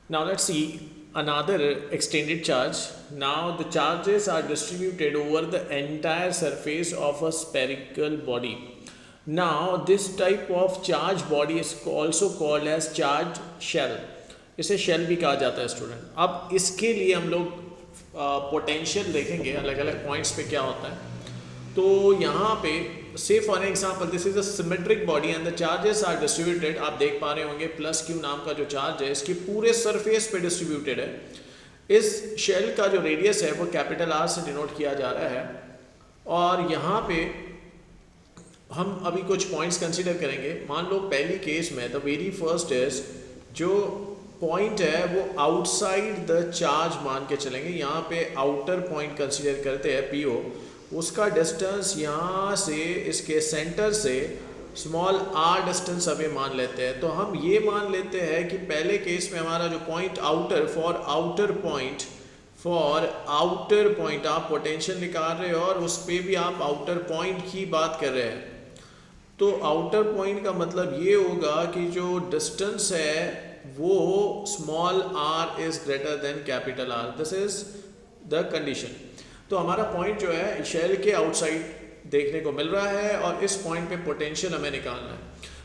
Now let's see another extended charge. Now the charges are distributed over the entire surface of a spherical body. Now this type of charged body is also called as charged shell. इसे shell भी कहा जाता है student. अब इसके लिए हम लोग पोटेंशियल देखेंगे अलग अलग पॉइंट्स पे क्या होता है. तो यहाँ पे say for example this is a symmetric body and the charges are distributed. आप देख पा रहे होंगे प्लस क्यू नाम का जो चार्ज है इसके पूरे सरफेस पे डिस्ट्रीब्यूटेड है. इस शेल का जो रेडियस है वो कैपिटल आर से डिनोट किया जा रहा है. और यहाँ पे हम अभी कुछ पॉइंट्स कंसीडर करेंगे. मान लो पहली केस में द वेरी फर्स्ट इज जो पॉइंट है वो आउटसाइड द चार्ज मान के चलेंगे. यहाँ पे आउटर पॉइंट कंसीडर करते हैं पी ओ. उसका डिस्टेंस यहाँ से इसके सेंटर से स्मॉल आर डिस्टेंस अभी मान लेते हैं. तो हम ये मान लेते हैं कि पहले केस में हमारा जो point outer for outer point आप पोटेंशियल निकाल रहे हो और उस पर भी आप आउटर पॉइंट की बात कर रहे हैं. तो आउटर पॉइंट का मतलब ये होगा कि जो डिस्टेंस है वो small R is greater than capital R. This is the condition. तो हमारा पॉइंट जो है शेल के आउटसाइड देखने को मिल रहा है और इस पॉइंट पे पोटेंशियल हमें निकालना है.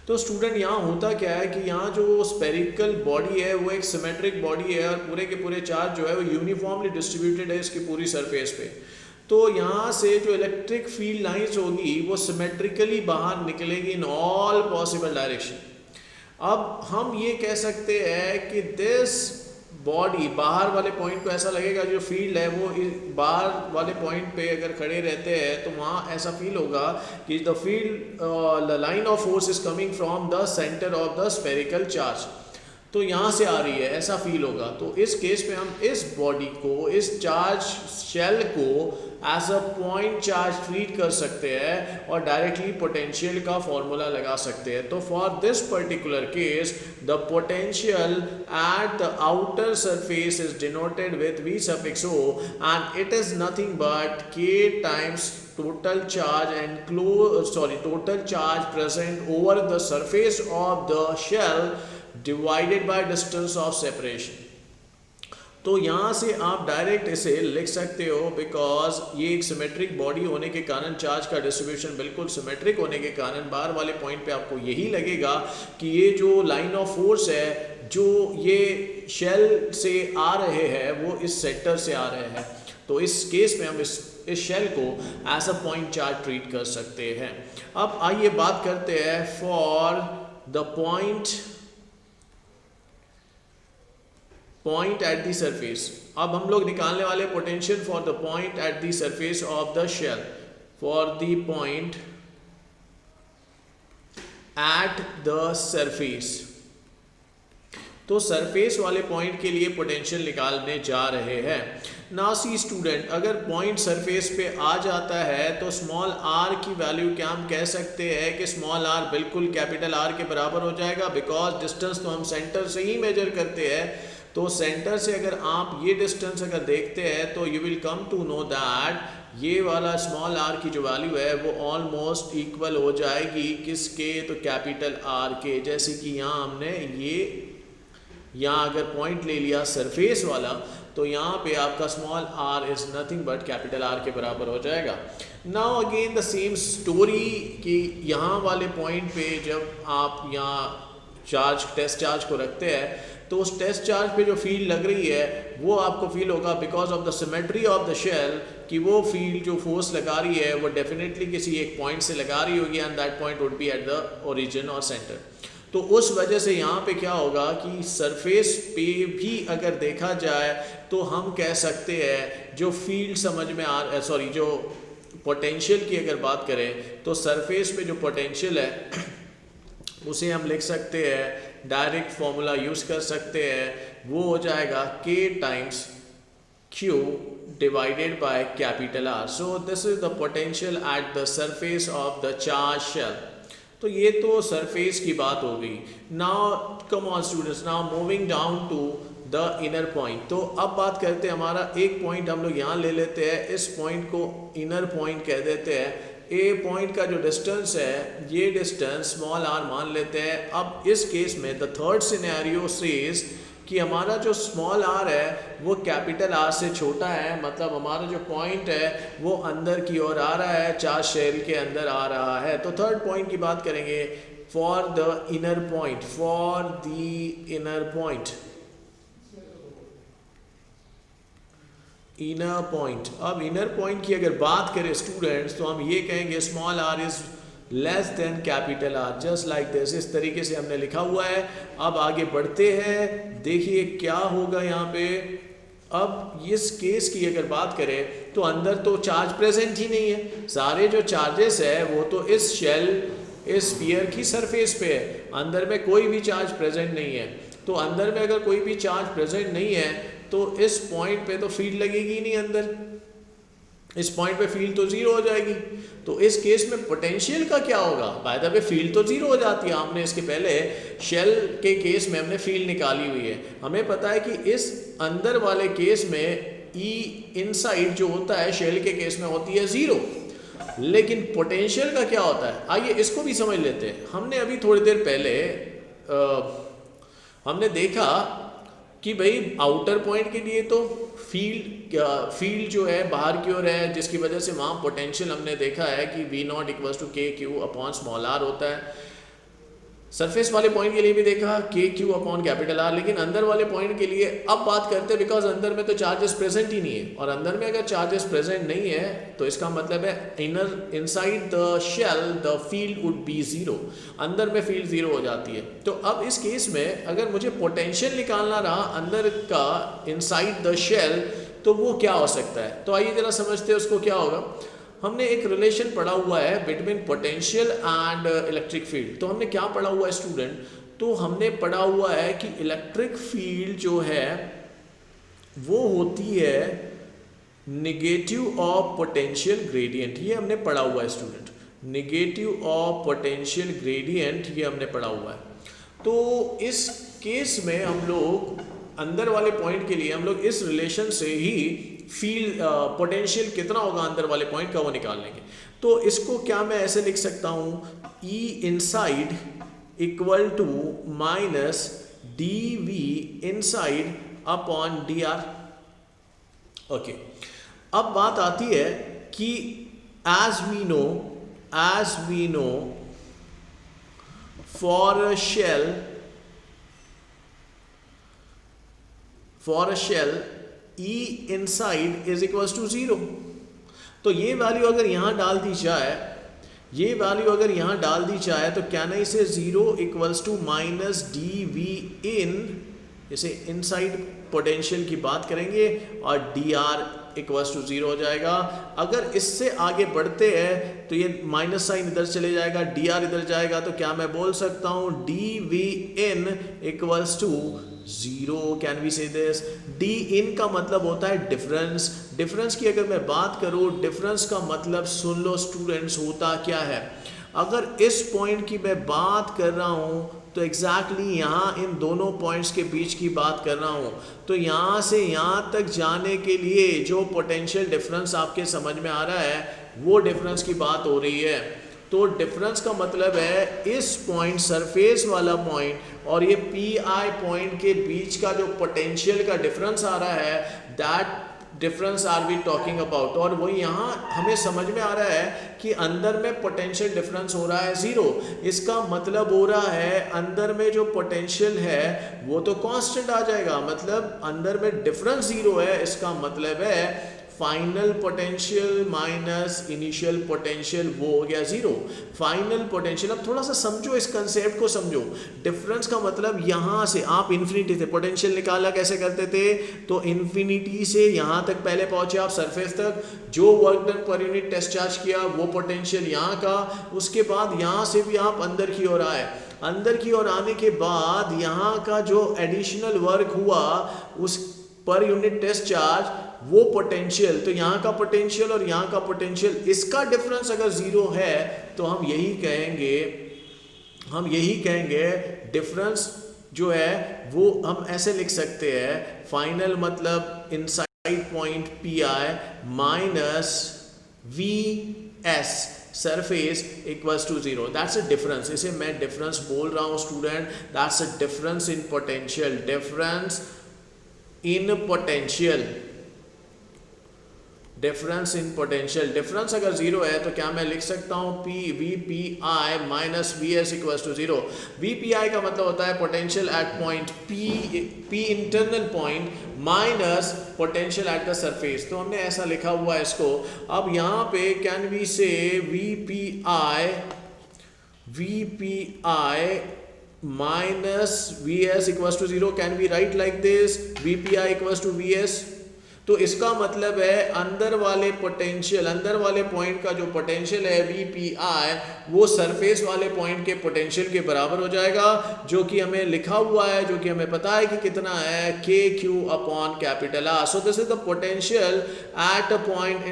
तो स्टूडेंट यहाँ होता क्या है कि यहाँ जो स्पेरिकल बॉडी है वो एक सिमेट्रिक बॉडी है और पूरे के पूरे चार्ज जो है वो यूनिफॉर्मली डिस्ट्रीब्यूटेड है इसकी पूरी सरफेस पे. तो यहाँ से जो इलेक्ट्रिक फील्ड लाइंस होगी वो सिमेट्रिकली बाहर निकलेगी इन ऑल पॉसिबल डायरेक्शन. अब हम ये कह सकते हैं कि दिस बॉडी बाहर वाले पॉइंट को ऐसा लगेगा जो फील्ड है वो बाहर वाले पॉइंट पे अगर खड़े रहते हैं तो वहाँ ऐसा फील होगा कि the field the line of force is coming from the centre of the spherical charge. तो यहाँ से आ रही है ऐसा फील होगा. तो इस केस में हम इस बॉडी को इस चार्ज शेल को as a point charge treat कर सकते हैं और डायरेक्टली पोटेंशियल का फॉर्मूला लगा सकते हैं. तो for this particular case the potential at the outer surface is denoted with V suffix O and it is nothing but K times total charge present over the surface of the shell divided by distance of separation. तो यहाँ से आप direct इसे लिख सकते हो because ये एक सिमेट्रिक बॉडी होने के कारण चार्ज का डिस्ट्रीब्यूशन बिल्कुल सिमेट्रिक होने के कारण बाहर वाले पॉइंट पे आपको यही लगेगा कि ये जो लाइन ऑफ फोर्स है जो ये शेल से आ रहे हैं वो इस सेंटर से आ रहे हैं. तो इस केस में हम इस शेल को as a point charge treat कर सकते हैं. अब आइए बात करते हैं for the point at the surface. अब हम लोग निकालने वाले potential for the point at the surface of the shell. For the point at the surface. तो सरफेस वाले पॉइंट के लिए पोटेंशियल निकालने जा रहे हैं. नाउ सी स्टूडेंट, अगर पॉइंट सरफेस पे आ जाता है तो स्मॉल आर की वैल्यू क्या हम कह सकते हैं कि स्मॉल आर बिल्कुल कैपिटल आर के बराबर हो जाएगा बिकॉज डिस्टेंस तो हम सेंटर से ही मेजर करते हैं. तो सेंटर से अगर आप ये डिस्टेंस अगर देखते हैं तो you will come to know that ये वाला स्मॉल आर की जो वैल्यू है वो ऑलमोस्ट इक्वल हो जाएगी किसके, तो कैपिटल आर के. जैसे कि यहाँ हमने ये यहाँ अगर पॉइंट ले लिया सरफेस वाला तो यहाँ पे आपका small R is nothing but capital R के बराबर हो जाएगा. Now again the same story कि यहाँ वाले पॉइंट पे जब आप यहाँ टेस्ट चार्ज को रखते हैं तो उस टेस्ट चार्ज पे जो फील्ड लग रही है वो आपको फील होगा because of the symmetry of the shell कि वो फील्ड जो फोर्स लगा रही है वो डेफिनेटली किसी एक पॉइंट से लगा रही होगी and that point would be at the origin और सेंटर. तो उस वजह से यहाँ पे क्या होगा कि सरफेस पे भी अगर देखा जाए तो हम कह सकते हैं जो फील्ड समझ में जो पोटेंशियल की अगर बात करें तो सरफेस पे जो पोटेंशियल है उसे हम लिख सकते हैं डायरेक्ट फॉर्मूला यूज़ कर सकते हैं. वो हो जाएगा K times Q divided by capital R. So this is the potential at the surface of the charge shell. तो ये तो सरफेस की बात हो गई. Now come on students, now moving down to the inner point. तो अब बात करते हैं हमारा एक पॉइंट हम लोग यहाँ ले लेते हैं. इस पॉइंट को इनर पॉइंट कह देते हैं. ए पॉइंट का जो डिस्टेंस है ये डिस्टेंस स्मॉल आर मान लेते हैं. अब इस केस में द थर्ड सिनेरियो सेज कि हमारा जो स्मॉल आर है वो कैपिटल आर से छोटा है, मतलब हमारा जो पॉइंट है वो अंदर की ओर आ रहा है, चार्ज शेल के अंदर आ रहा है। तो थर्ड पॉइंट की बात करेंगे, for the inner point, for the inner point, inner point. अब इनर पॉइंट की अगर बात करें स्टूडेंट्स तो हम ये कहेंगे small R is less than capital R, just like this. इस तरीके से हमने लिखा हुआ है। अब आगे बढ़ते हैं, देखिए क्या होगा यहाँ पे। अब इस केस की अगर बात करें तो अंदर तो चार्ज प्रेजेंट ही नहीं है, सारे जो चार्जेस है वो तो इस शेल, इस स्फीयर की सरफेस पे है, अंदर में कोई भी चार्ज प्रेजेंट नहीं है। तो अंदर में अगर कोई भी चार्ज प्रेजेंट नहीं है तो इस पॉइंट पे तो फील्ड लगेगी ही नहीं अंदर, इस पॉइंट पे फील्ड तो जीरो हो जाएगी। तो इस केस में पोटेंशियल का क्या होगा? बाय द वे फील्ड तो जीरो हो जाती है, हमने इसके पहले शेल के केस में हमने फील्ड निकाली हुई है। हमें पता है कि इस अंदर वाले केस में ई इनसाइड जो होता है शेल के केस में होती है जीरो, लेकिन पोटेंशियल का क्या होता है आइए इसको भी समझ लेते हैं। हमने अभी थोड़ी देर पहले हमने देखा कि भाई आउटर पॉइंट के लिए तो फील्ड जो है बाहर की ओर है, जिसकी वजह से वहाँ पोटेंशियल हमने देखा है कि V0 इक्वल्स टू के क्यू अपॉन स्मॉल आर होता है। सरफेस वाले पॉइंट के लिए भी देखा के क्यू अपॉन कैपिटल आर। लेकिन अंदर वाले पॉइंट के लिए अब बात करते हैं, बिकॉज अंदर में तो चार्जेस प्रेजेंट ही नहीं है, और अंदर में अगर चार्जेस प्रेजेंट नहीं है तो इसका मतलब है inside the shell the field would be zero, अंदर में फील्ड जीरो हो जाती है। तो अब इस केस में अगर मुझे पोटेंशियल निकालना रहा अंदर का इनसाइड द शेल, तो वो क्या हो सकता है? तो आइए जरा समझते हैं उसको क्या होगा। हमने एक रिलेशन पढ़ा हुआ है between potential and electric field. तो हमने क्या पढ़ा हुआ है स्टूडेंट? तो हमने पढ़ा हुआ है कि इलेक्ट्रिक फील्ड जो है वो होती है नेगेटिव ऑफ पोटेंशियल ग्रेडियंट। ये हमने पढ़ा हुआ है student, negative of potential gradient, ये हमने पढ़ा हुआ है। तो इस केस में हम लोग अंदर वाले पॉइंट के लिए हम लोग इस रिलेशन से ही फील्ड पोटेंशियल कितना होगा अंदर वाले पॉइंट का वो निकाल लेंगे। तो इसको क्या मैं ऐसे लिख सकता हूँ, E inside equal to minus d V inside upon d r. Okay, अब बात आती है कि as we know for a shell E inside is equals to 0। तो ये वैल्यू अगर यहाँ डाल दी जाए, ये वैल्यू अगर यहाँ डाल दी जाए तो क्या नहीं से 0 equals to minus d V इन, इसे इनसाइड पोटेंशियल की बात करेंगे, और डी आर इक्वल्स टू 0 हो जाएगा। अगर इससे आगे बढ़ते हैं तो ये माइनस साइन इधर चले जाएगा, डी आर इधर जाएगा, तो क्या मैं बोल सकता हूँ D V in equals to 0। Can we say this? D in का मतलब होता है डिफरेंस। डिफरेंस की अगर मैं बात करूं, डिफरेंस का मतलब सुन लो स्टूडेंट्स होता क्या है। अगर इस पॉइंट की मैं बात कर रहा हूं तो एग्जैक्टली यहाँ इन दोनों पॉइंट्स के बीच की बात कर रहा हूँ। तो यहाँ से यहाँ तक जाने के लिए जो पोटेंशियल डिफरेंस आपके समझ में आ रहा है वो डिफरेंस की बात हो रही है। तो डिफरेंस का मतलब है इस पॉइंट, सरफेस वाला पॉइंट और ये पी आई पॉइंट के बीच का जो पोटेंशियल का डिफरेंस आ रहा है, that difference are we talking about. और वही यहाँ हमें समझ में आ रहा है कि अंदर में पोटेंशियल डिफरेंस हो रहा है 0। इसका मतलब हो रहा है अंदर में जो पोटेंशियल है वो तो कांस्टेंट आ जाएगा, मतलब अंदर में डिफरेंस 0 है। इसका मतलब है final potential minus initial potential वो हो गया 0। फाइनल पोटेंशियल, अब थोड़ा सा समझो इस कंसेप्ट को समझो। डिफरेंस का मतलब यहाँ से आप इन्फिनिटी से पोटेंशियल निकाला कैसे करते थे, तो इन्फिनिटी से यहाँ तक पहले पहुंचे आप सरफेस तक, जो वर्क डन पर यूनिट टेस्ट चार्ज किया वो पोटेंशियल यहाँ का, उसके बाद यहाँ से भी आप अंदर की ओर आए, अंदर की ओर आने के बाद यहाँ का जो एडिशनल वर्क हुआ उस पर यूनिट टेस्ट चार्ज वो पोटेंशियल, तो यहाँ का पोटेंशियल और यहाँ का पोटेंशियल, इसका डिफरेंस अगर 0 है तो हम यही कहेंगे डिफरेंस जो है वो हम ऐसे लिख सकते हैं, फाइनल मतलब inside point P I minus V S surface equals to 0, that's a difference. इसे मैं डिफरेंस बोल रहा हूँ student, that's a difference in potential, difference in potential, difference in potential. Difference अगर 0 है तो क्या मैं लिख सकता हूँ V P I minus V S equals to 0। V P I का मतलब होता है potential at point P internal point minus potential at the surface. तो हमने ऐसा लिखा हुआ है इसको। अब यहाँ पे can we say V P I minus V S equals to 0, can we write like this, V P I equals to V S. तो इसका मतलब है अंदर वाले पोटेंशियल, अंदर वाले पॉइंट का जो पोटेंशियल है वी पी आई, वो सरफेस वाले पॉइंट के पोटेंशियल के बराबर हो जाएगा, जो कि हमें लिखा हुआ है, जो कि हमें पता है कि कितना है, K Q upon capital R. So this is the potential at a point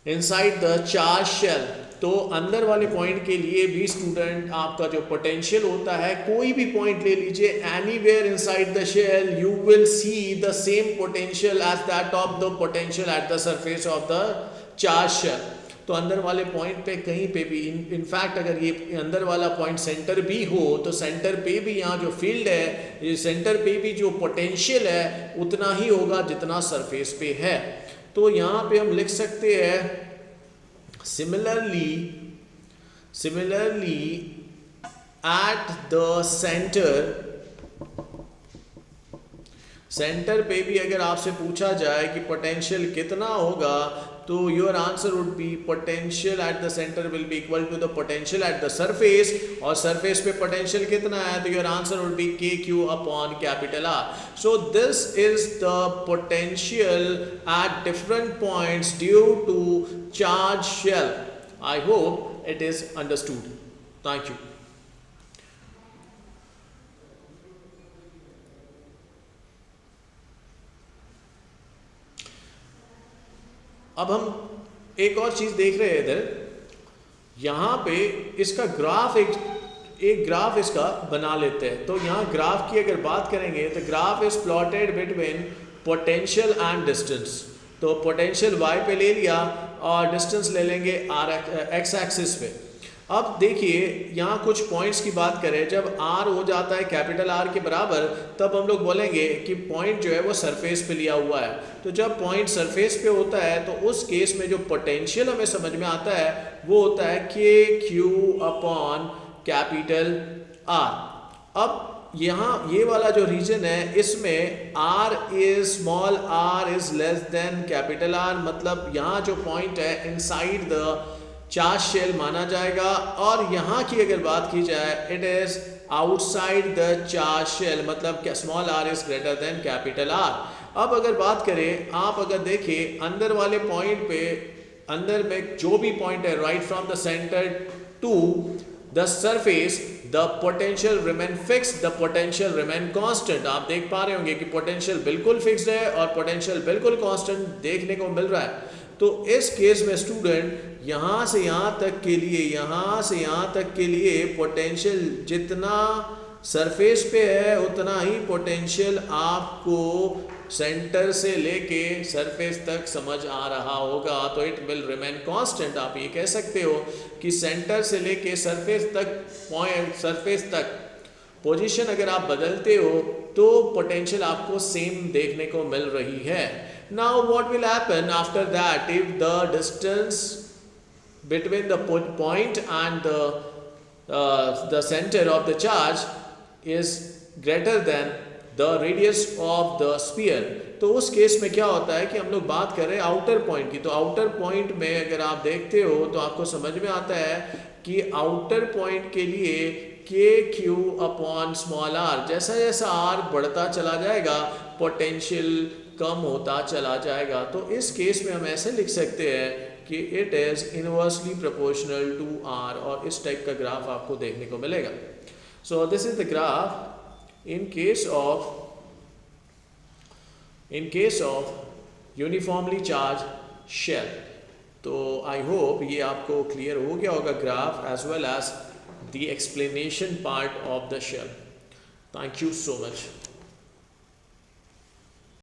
inside the charge shell. तो अंदर वाले पॉइंट के लिए भी स्टूडेंट आपका जो पोटेंशियल होता है, कोई भी पॉइंट ले लीजिए, anywhere inside the shell you will see the same potential as that of the potential at the surface of the charge shell. तो अंदर वाले पॉइंट पे कहीं पे भी, इनफैक्ट अगर ये अंदर वाला पॉइंट सेंटर भी हो तो सेंटर पे भी यहाँ जो फील्ड है, ये सेंटर पे भी जो पोटेंशियल है उतना ही होगा जितना सरफेस पे है। तो यहाँ पे हम लिख सकते हैं similarly at the सेंटर पे भी अगर आपसे पूछा जाए कि पोटेंशियल कितना होगा, तो your answer would be potential at the centre will be equal to the potential at the surface, और सरफेस पे पोटेंशियल कितना है तो your answer would be K Q upon capital R. So this is the potential at different points due to charge shell. I hope it is understood. Thank you. अब हम एक और चीज देख रहे हैं इधर, यहाँ पे इसका ग्राफ एक ग्राफ इसका बना लेते हैं। तो यहाँ ग्राफ की अगर बात करेंगे तो graph is plotted between potential and distance. तो पोटेंशियल y पे ले लिया और डिस्टेंस ले लेंगे एक्स एक्सिस पे। अब देखिए यहाँ कुछ पॉइंट्स की बात करें, जब r हो जाता है कैपिटल R के बराबर, तब हम लोग बोलेंगे कि पॉइंट जो है वो सरफेस पे लिया हुआ है। तो जब पॉइंट सरफेस पे होता है तो उस केस में जो पोटेंशियल हमें समझ में आता है वो होता है K Q upon capital R। अब यहाँ ये वाला जो रीजन है इसमें small r is less than capital R, मतलब यहाँ जो पॉइंट है इनसाइड द चार्ज शेल माना जाएगा, और यहाँ की अगर बात की जाए it is outside the charge shell, मतलब small r is greater than capital R। अब अगर बात करें, आप अगर देखें अंदर वाले पॉइंट पे, अंदर में जो भी पॉइंट है right from the centre to the surface, the potential remain fixed, the potential remain constant. आप देख पा रहे होंगे कि पोटेंशियल बिल्कुल फिक्स्ड है और पोटेंशियल बिल्कुल कांस्टेंट देखने को मिल रहा है। तो इस केस में स्टूडेंट यहाँ से यहाँ तक के लिए, यहाँ से यहाँ तक के लिए पोटेंशियल जितना सरफेस पे है उतना ही पोटेंशियल आपको सेंटर से लेके सरफेस तक समझ आ रहा होगा, तो इट विल रिमेन कांस्टेंट। आप ये कह सकते हो कि सेंटर से लेके सरफेस तक सरफेस तक पोजीशन अगर आप बदलते हो तो पोटेंशियल आपको सेम देखने को मिल रही है। Now what will happen after that if the distance between the point and the centre of the charge is greater then the radius of the sphere. तो उस केस में क्या होता है कि हम लोग बात कर रहे हैं आउटर पॉइंट की। तो आउटर पॉइंट में अगर आप देखते हो तो आपको समझ में आता है कि आउटर पॉइंट के लिए के क्यू अपॉन स्मॉल r, जैसा जैसा r बढ़ता चला जाएगा पोटेंशियल कम होता चला जाएगा। तो इस केस में हम ऐसे लिख सकते हैं कि it is inversely proportional to r, और इस टाइप का ग्राफ आपको देखने को मिलेगा। सो this is the graph in case of uniformly charged shell। तो आई होप ये आपको क्लियर हो गया होगा graph as well as the explanation part of the shell. Thank you so much.